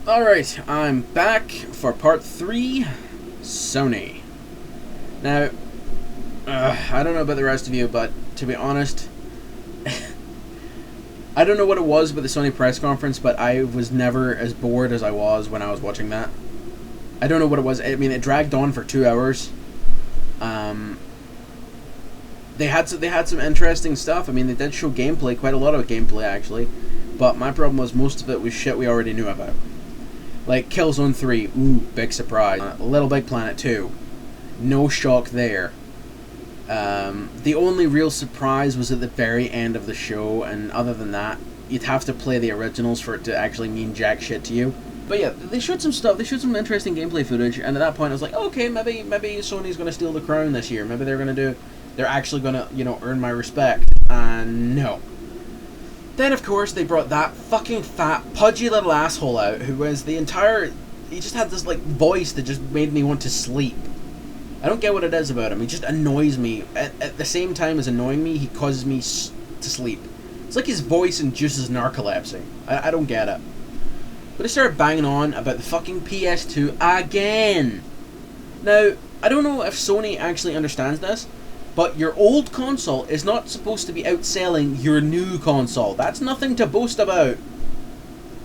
Alright, I'm back for part 3, Sony. Now, I don't know about the rest of you, but to be honest, I don't know what it was with the Sony press conference, but I was never as bored as I was when I was watching that. I don't know what it was. I mean, it dragged on for 2 hours. They had some interesting stuff. I mean, they did show gameplay, quite a lot of gameplay actually, but my problem was most of it was shit we already knew about. Like Killzone 3, ooh, big surprise. Little Big Planet 2, no shock there. The only real surprise was at the very end of the show, and other than that, you'd have to play the originals for it to actually mean jack shit to you. But yeah, they showed some stuff, they showed some interesting gameplay footage, and at that point I was like, okay, maybe Sony's gonna steal the crown this year, maybe they're actually gonna, earn my respect, and no. Then, of course, they brought that fucking fat, pudgy little asshole out, who was he just had this, voice that just made me want to sleep. I don't get what it is about him. He just annoys me. At the same time as annoying me, he causes me to sleep. It's like his voice induces narcolepsy. I don't get it. But they started banging on about the fucking PS2 again. Now, I don't know if Sony actually understands this, but your old console is not supposed to be outselling your new console. That's nothing to boast about.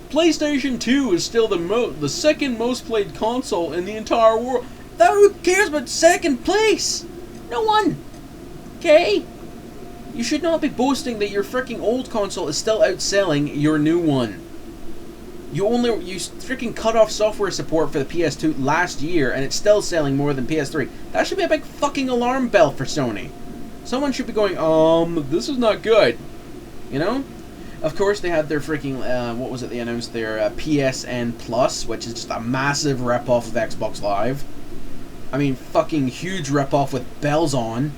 PlayStation 2 is still the second most played console in the entire world. Who cares about second place? No one. Okay? You should not be boasting that your freaking old console is still outselling your new one. You freaking cut off software support for the PS2 last year, and it's still selling more than PS3. That should be a big fucking alarm bell for Sony. Someone should be going, this is not good. You know? Of course, they had their freaking, what was it they announced? Their PSN Plus, which is just a massive rip-off of Xbox Live. I mean, fucking huge rip-off with bells on.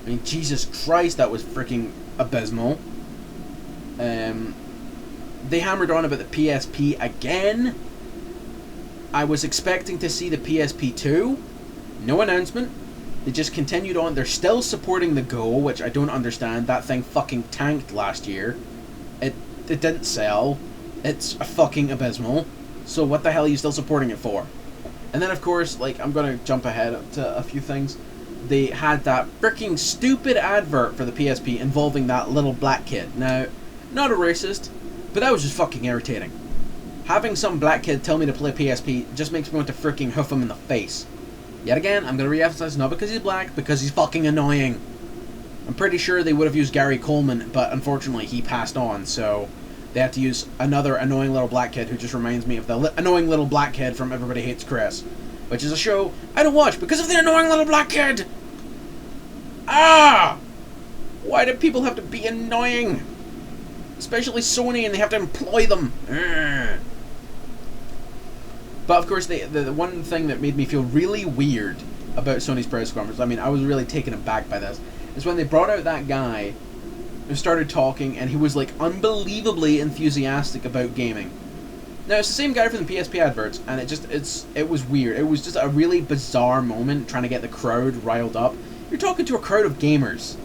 I mean, Jesus Christ, that was freaking abysmal. They hammered on about the PSP again. I was expecting to see the PSP 2. No announcement. They just continued on. They're still supporting the Go, which I don't understand. That thing fucking tanked last year. It didn't sell. It's fucking abysmal. So what the hell are you still supporting it for? And then, of course, I'm going to jump ahead to a few things. They had that freaking stupid advert for the PSP involving that little black kid. Now, not a racist, but that was just fucking irritating. Having some black kid tell me to play PSP just makes me want to freaking hoof him in the face. Yet again, I'm going to re-emphasize, not because he's black, because he's fucking annoying. I'm pretty sure they would have used Gary Coleman, but unfortunately he passed on, so they had to use another annoying little black kid who just reminds me of the annoying little black kid from Everybody Hates Chris, which is a show I don't watch because of the annoying little black kid! Ah! Why do people have to be annoying? Especially Sony, and they have to employ them. Urgh. But of course, the one thing that made me feel really weird about Sony's press conference, I mean, I was really taken aback by this, is when they brought out that guy who started talking, and he was unbelievably enthusiastic about gaming. Now, it's the same guy from the PSP adverts, and it was weird. It was just a really bizarre moment trying to get the crowd riled up. You're talking to a crowd of gamers.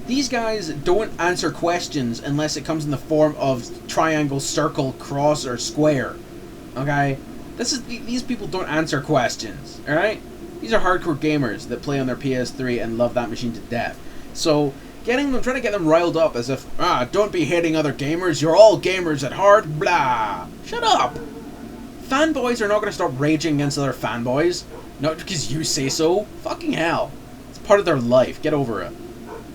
These guys don't answer questions unless it comes in the form of triangle, circle, cross, or square. Okay? These people don't answer questions, alright? These are hardcore gamers that play on their PS3 and love that machine to death. So, trying to get them riled up as if, don't be hating other gamers, you're all gamers at heart, blah. Shut up! Fanboys are not going to stop raging against other fanboys. Not because you say so. Fucking hell. It's part of their life. Get over it.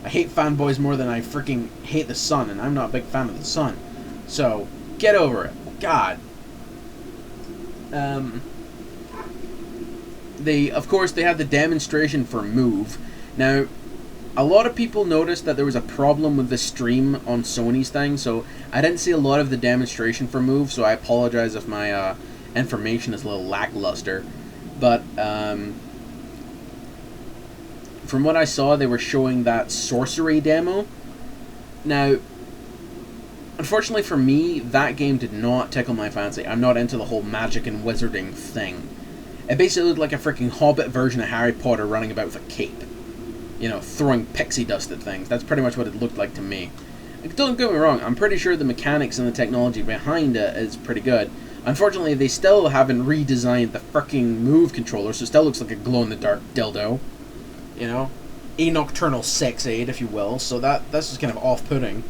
I hate fanboys more than I freaking hate the sun, and I'm not a big fan of the sun. So, get over it. God. Of course, they had the demonstration for Move. Now, a lot of people noticed that there was a problem with the stream on Sony's thing, so I didn't see a lot of the demonstration for Move, so I apologize if my information is a little lackluster. But, from what I saw, they were showing that sorcery demo. Now, unfortunately for me, that game did not tickle my fancy. I'm not into the whole magic and wizarding thing. It basically looked like a freaking Hobbit version of Harry Potter running about with a cape. Throwing pixie dust at things. That's pretty much what it looked like to me. Don't get me wrong, I'm pretty sure the mechanics and the technology behind it is pretty good. Unfortunately, they still haven't redesigned the freaking Move controller, so it still looks like a glow-in-the-dark dildo. You know? A nocturnal sex aid, if you will, so that's just kind of off-putting.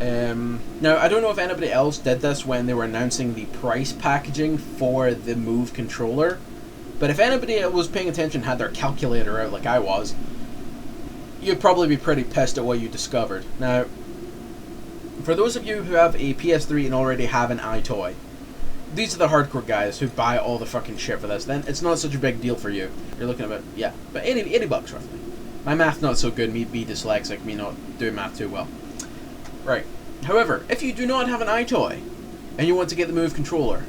Now, I don't know if anybody else did this when they were announcing the price packaging for the Move controller, but if anybody was paying attention had their calculator out like I was, you'd probably be pretty pissed at what you discovered. Now, for those of you who have a PS3 and already have an iToy, these are the hardcore guys who buy all the fucking shit for this, then it's not such a big deal for you. You're looking at, yeah, but 80 bucks roughly. My math not so good, me be dyslexic, me not doing math too well. Right. However, if you do not have an iToy, and you want to get the Move controller,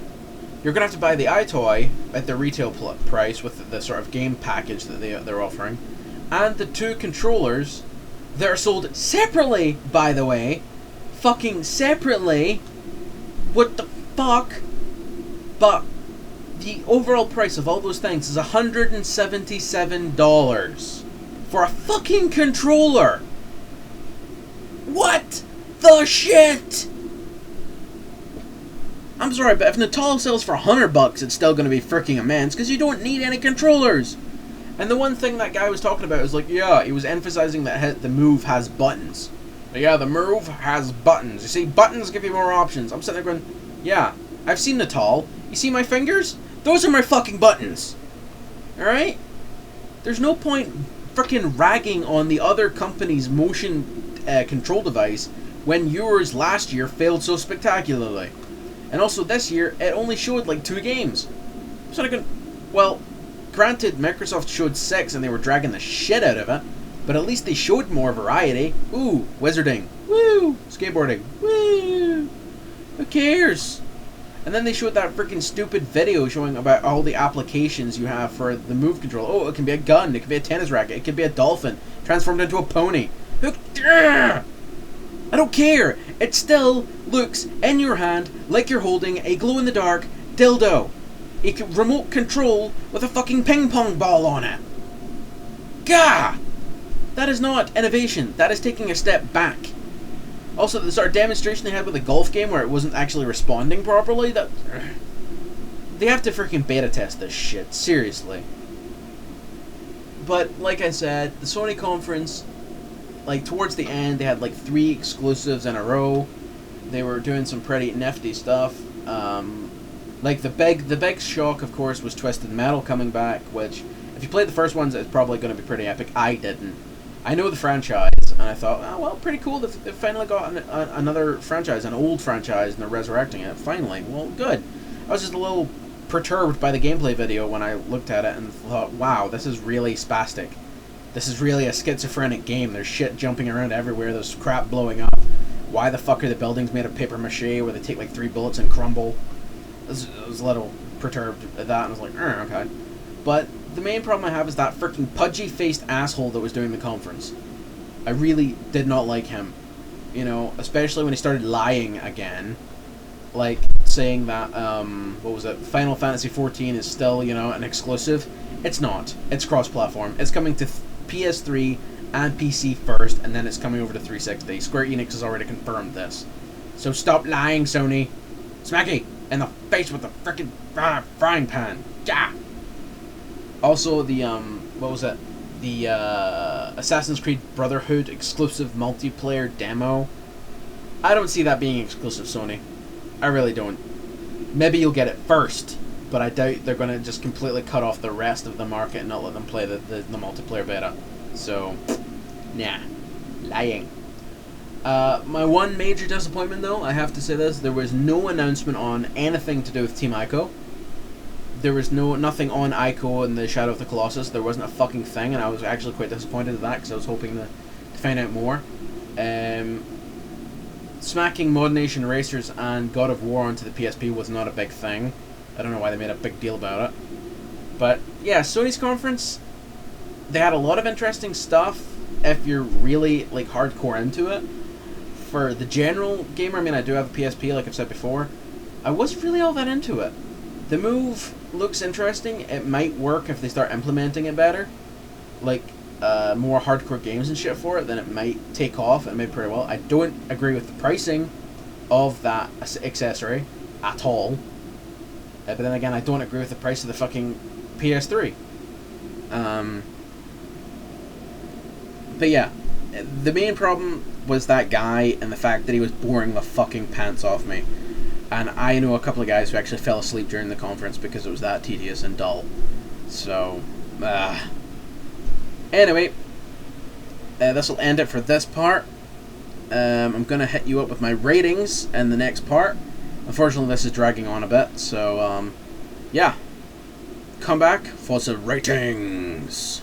you're going to have to buy the iToy at the retail price with the sort of game package that they're offering, and the two controllers that are sold separately, by the way. Fucking separately. What the fuck? But the overall price of all those things is $177 for a fucking controller. What the shit? I'm sorry, but if Natal sells for $100, it's still going to be freaking immense because you don't need any controllers. And the one thing that guy was talking about is like, yeah, he was emphasizing that the Move has buttons. Yeah, the Move has buttons. You see, buttons give you more options. I'm sitting there going, yeah, I've seen Natal. You see my fingers? Those are my fucking buttons. Alright? There's no point frickin' ragging on the other company's motion control device when yours last year failed so spectacularly. And also this year, it only showed like 2 games. So I can, well, granted, Microsoft showed 6 and they were dragging the shit out of it, but at least they showed more variety. Ooh, wizarding. Woo! Skateboarding. Woo! Who cares? And then they showed that freaking stupid video showing about all the applications you have for the Move controller. Oh, it can be a gun, it can be a tennis racket, it can be a dolphin transformed into a pony. I don't care. It still looks in your hand like you're holding a glow-in-the-dark dildo. A remote control with a fucking ping pong ball on it. Gah! That is not innovation. That is taking a step back. Also, the sort of demonstration they had with the golf game where it wasn't actually responding properly, that... They have to freaking beta test this shit. Seriously. But, like I said, the Sony conference, like, towards the end, they had, like, 3 exclusives in a row. They were doing some pretty nifty stuff. Like, the big shock, of course, was Twisted Metal coming back, which, if you played the first ones, it's probably going to be pretty epic. I didn't. I know the franchise, and I thought, oh, well, pretty cool. They've finally got another franchise, an old franchise, and they're resurrecting it. Finally. Well, good. I was just a little perturbed by the gameplay video when I looked at it and thought, wow, this is really spastic. This is really a schizophrenic game. There's shit jumping around everywhere. There's crap blowing up. Why the fuck are the buildings made of paper mache where they take like 3 bullets and crumble? I was a little perturbed at that, and I was like, okay. But the main problem I have is that freaking pudgy-faced asshole that was doing the conference. I really did not like him. You know, especially when he started lying again. Like, saying that, what was it, Final Fantasy XIV is still, you know, an exclusive. It's not. It's cross-platform. It's coming to PS3 and PC first, and then it's coming over to 360. Square Enix has already confirmed this. So stop lying, Sony. Smacky! In the face with the frickin' frying pan. Yeah! Also, the, what was it? The, Assassin's Creed Brotherhood exclusive multiplayer demo. I don't see that being exclusive, Sony. I really don't. Maybe you'll get it first, but I doubt they're going to just completely cut off the rest of the market and not let them play the multiplayer beta. So, nah. Lying. My one major disappointment, though, I have to say this, there was no announcement on anything to do with Team Ico. There was nothing on Ico and the Shadow of the Colossus. There wasn't a fucking thing, and I was actually quite disappointed at that, because I was hoping to find out more. Smacking Mod Nation Racers and God of War onto the PSP was not a big thing. I don't know why they made a big deal about it. But, yeah, Sony's conference, they had a lot of interesting stuff if you're really, like, hardcore into it. For the general gamer, I mean, I do have a PSP, like I've said before, I wasn't really all that into it. The Move looks interesting. It might work if they start implementing it better. Like, more hardcore games and shit for it, then it might take off. It may pretty well. I don't agree with the pricing of that accessory at all. But then again, I don't agree with the price of the fucking PS3. But yeah, the main problem was that guy and the fact that he was boring the fucking pants off me. And I know a couple of guys who actually fell asleep during the conference because it was that tedious and dull. So, anyway, this will end it for this part. I'm going to hit you up with my ratings in the next part. Unfortunately, this is dragging on a bit, so, yeah. Come back for some ratings.